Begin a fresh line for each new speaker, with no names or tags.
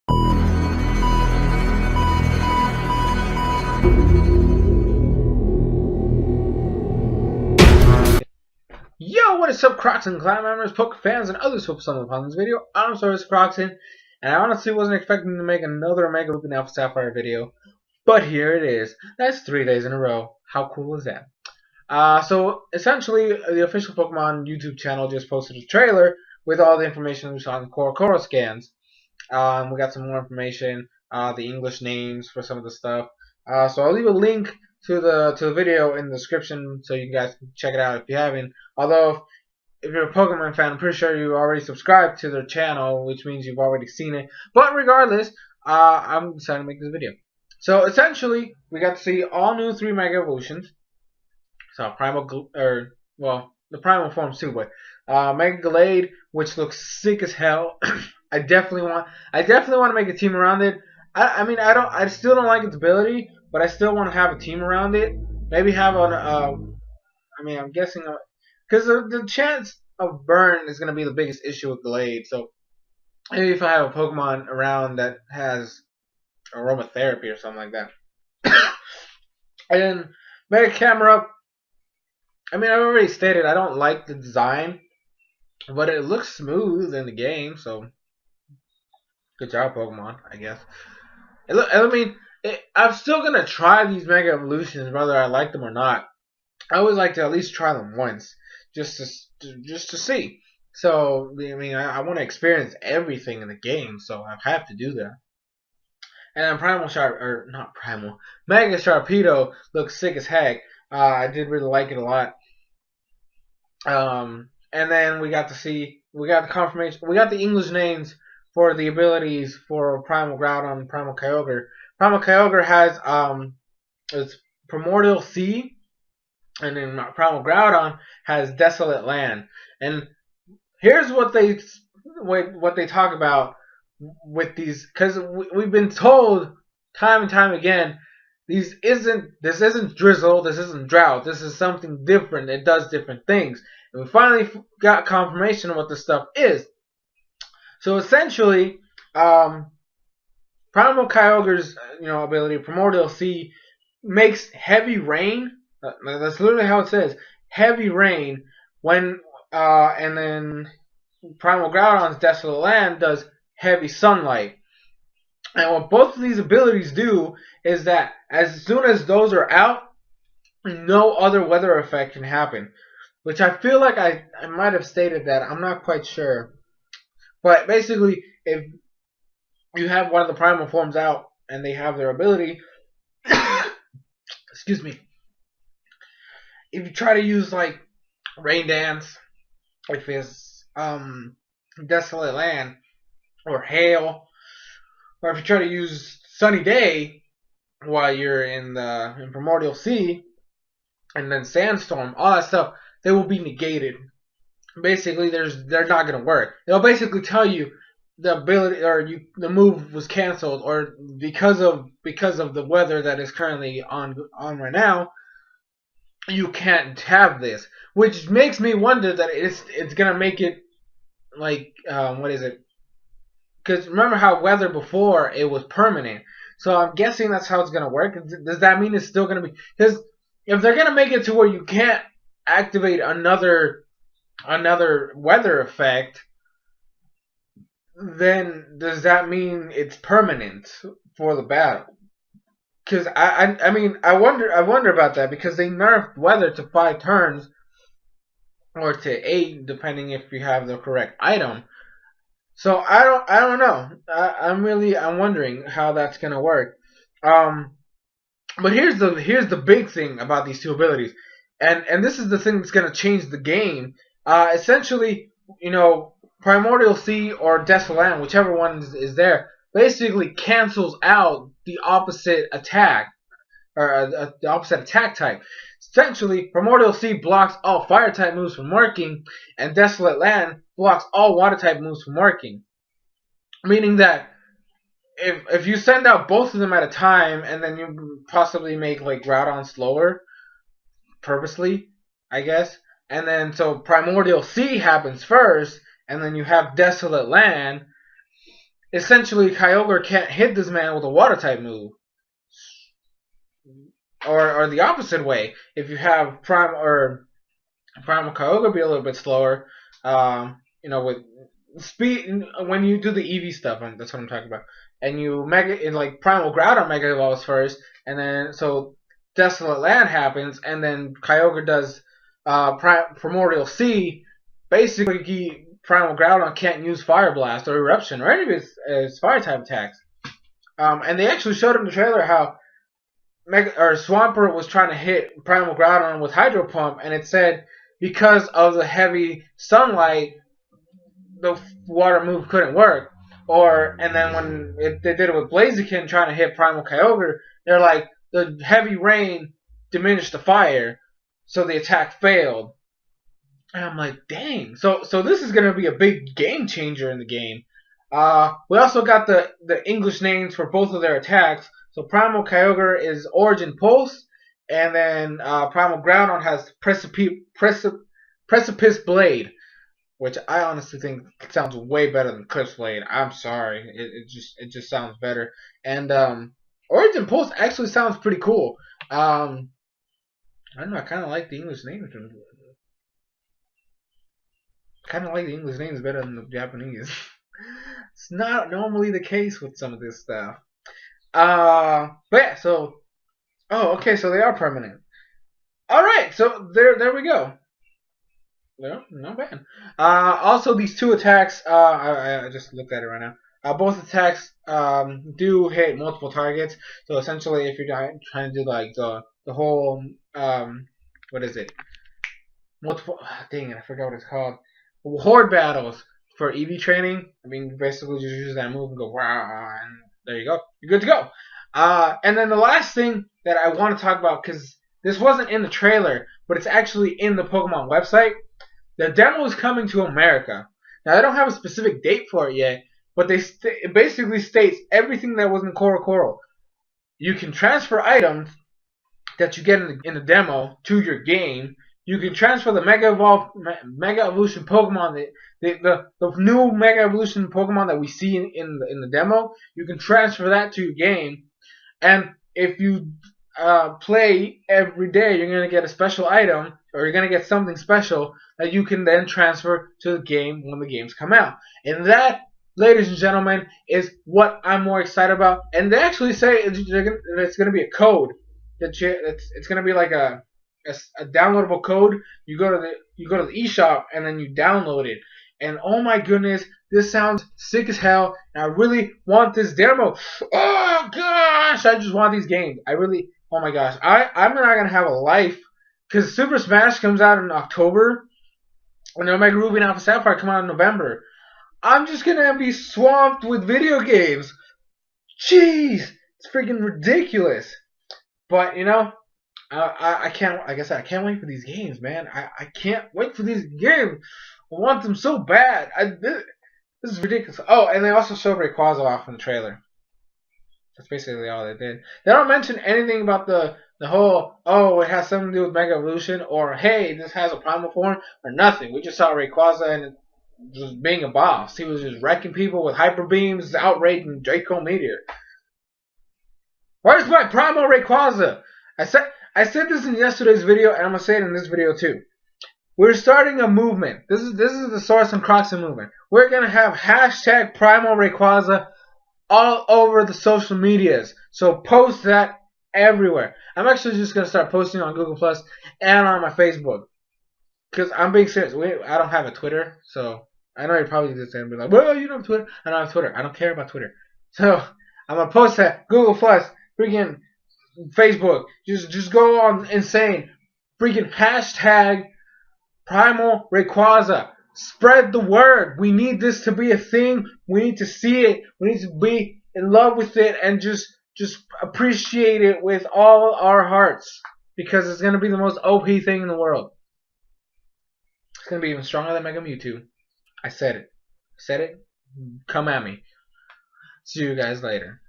Yo, what is up, Crockxen clan members, poke fans, and others who have stumbled upon this video? I'm SoresanCrockxen, and I honestly wasn't expecting to make another Mega Looping Alpha Sapphire video, but here it is. That's 3 days in a row. How cool is that? So essentially, the official Pokemon YouTube channel just posted a trailer with all the information we saw in Coral scans. We got some more information, the English names for some of the stuff. So I'll leave a link to the video in the description so you guys can check it out if you haven't. Although if you're a Pokemon fan, I'm pretty sure you already subscribed to their channel, which means you've already seen it. But regardless, I'm deciding to make this video. So essentially, we got to see all new 3 Mega Evolutions. So the Primal forms too, but Mega Glade, which looks sick as hell. I definitely want to make a team around it. I still don't like its ability, but I still want to have a team around it. Maybe have I'm guessing because the chance of burn is going to be the biggest issue with Glade. So maybe if I have a Pokemon around that has aromatherapy or something like that. And Mega Camera. I've already stated I don't like the design, but it looks smooth in the game, so good job, Pokemon, I guess. I'm still gonna try these Mega Evolutions, whether I like them or not. I always like to at least try them once, just to see. So I want to experience everything in the game, so I have to do that. And then Mega Sharpedo looks sick as heck. I did really like it a lot. And then we got the confirmation, we got the English names for the abilities for Primal Groudon and Primal Kyogre. Primal Kyogre has it's Primordial Sea, and then Primal Groudon has Desolate Land. And here's what they talk about with these, because we've been told time and time again, this isn't drizzle, this isn't drought, this is something different. It does different things, and we finally got confirmation of what this stuff is. So essentially, Primal Kyogre's ability, Primordial Sea, makes heavy rain. That's literally how it says, heavy rain. And then Primal Groudon's Desolate Land does heavy sunlight. And what both of these abilities do is that as soon as those are out, no other weather effect can happen. Which I feel like I might have stated that. I'm not quite sure. But basically, if you have one of the primal forms out and they have their ability, excuse me, if you try to use like Rain Dance, if it's Desolate Land, or Hail, or if you try to use Sunny Day while you're in Primordial Sea, and then Sandstorm, all that stuff, they will be negated. Basically, they're not gonna work. They'll basically tell you the ability or the move was canceled, or because of the weather that is currently on right now, you can't have this. Which makes me wonder that it's gonna make it like what is it? Because remember how weather before it was permanent. So I'm guessing that's how it's gonna work. Does that mean it's still gonna be? Because if they're gonna make it to where you can't activate another weather effect, then does that mean it's permanent for the battle? Because I wonder about that, because they nerfed weather to 5 turns, or to 8 depending if you have the correct item. So I don't know. I'm wondering how that's gonna work. But here's the big thing about these two abilities, and this is the thing that's gonna change the game. Essentially, Primordial Sea or Desolate Land, whichever one is there, basically cancels out the opposite attack, or the opposite attack type. Essentially, Primordial Sea blocks all fire type moves from working, and Desolate Land blocks all water type moves from working. Meaning that if you send out both of them at a time, and then you possibly make like Groudon slower, purposely, I guess, and then so Primordial Sea happens first, and then you have Desolate Land, essentially Kyogre can't hit this man with a water type move. Or the opposite way. If you have Primal Kyogre be a little bit slower, with speed when you do the EV stuff, and that's what I'm talking about. And you like Primal Groudon Mega Evolves first, and then so Desolate Land happens, and then Kyogre does Primordial Sea. Basically, Primal Groudon can't use Fire Blast or Eruption or any of his fire type attacks. And they actually showed in the trailer how Swampert was trying to hit Primal Groudon with Hydro Pump, and it said because of the heavy sunlight, the water move couldn't work. And then when they did it with Blaziken trying to hit Primal Kyogre, they're like, the heavy rain diminished the fire, so the attack failed. And I'm like, dang. So this is going to be a big game changer in the game. We also got the English names for both of their attacks. So Primal Kyogre is Origin Pulse, and then Primal Groudon has Precipice Blade, which I honestly think sounds way better than Cliff's Blade. I'm sorry, it just sounds better. And Origin Pulse actually sounds pretty cool. I don't know. I kind of like the English names. Kind of like the English names better than the Japanese. It's not normally the case with some of this stuff. But yeah, so okay, so they are permanent. All right, so there we go. No, not bad. Also, these two attacks, I just looked at it right now. Both attacks do hit multiple targets. So essentially, if you're trying to do like the whole what is it? Multiple. Dang it, I forgot what it's called. Horde battles for EV training. I mean, basically just use that move and go wow, and there you go. You're good to go. And then the last thing that I want to talk about, because this wasn't in the trailer, but it's actually in the Pokemon website. The demo is coming to America. Now, they don't have a specific date for it yet, but it basically states everything that was in Coral. You can transfer items that you get in the demo to your game. You can transfer the Mega Evolution Pokemon, the new Mega Evolution Pokemon that we see in the demo. You can transfer that to your game, and if you play every day, you're gonna get a special item, or you're gonna get something special that you can then transfer to the game when the games come out. And that, ladies and gentlemen, is what I'm more excited about. And they actually say it's gonna be a code it's gonna be like a downloadable code. You go to the eShop and then you download it. And oh my goodness, this sounds sick as hell. And I really want this demo. Oh gosh, I just want these games. Oh my gosh, I'm not gonna have a life because Super Smash comes out in October, and Omega Ruby and Alpha Sapphire come out in November. I'm just gonna be swamped with video games. Jeez, it's freaking ridiculous. But you know, I can't. Like I said, I can't wait for these games, man. I can't wait for these games. I want them so bad. This is ridiculous. Oh, and they also showed Rayquaza off in the trailer. That's basically all they did. They don't mention anything about the whole, oh, it has something to do with Mega Evolution, or hey, this has a primal form, or nothing. We just saw Rayquaza and just being a boss. He was just wrecking people with hyper beams, outraging Draco Meteor. Where's my primal Rayquaza? I said this in yesterday's video, and I'm gonna say it in this video too. We're starting a movement. This is the SoresanCrockxen movement. We're gonna have hashtag primal Rayquaza all over the social medias. So post that everywhere. I'm actually just going to start posting on Google Plus and on my Facebook. Because I'm being serious. I don't have a Twitter. So I know you're probably just going to be like, well, you don't have Twitter. I don't have Twitter. I don't care about Twitter. So I'm going to post that Google Plus, freaking Facebook. Just go on insane. Freaking hashtag primal Rayquaza. Spread the word. We need this to be a thing. We need to see it. We need to be in love with it and just appreciate it with all our hearts, because it's going to be the most OP thing in the world. It's going to be even stronger than Mega Mewtwo. I said it. Come at me. See you guys later.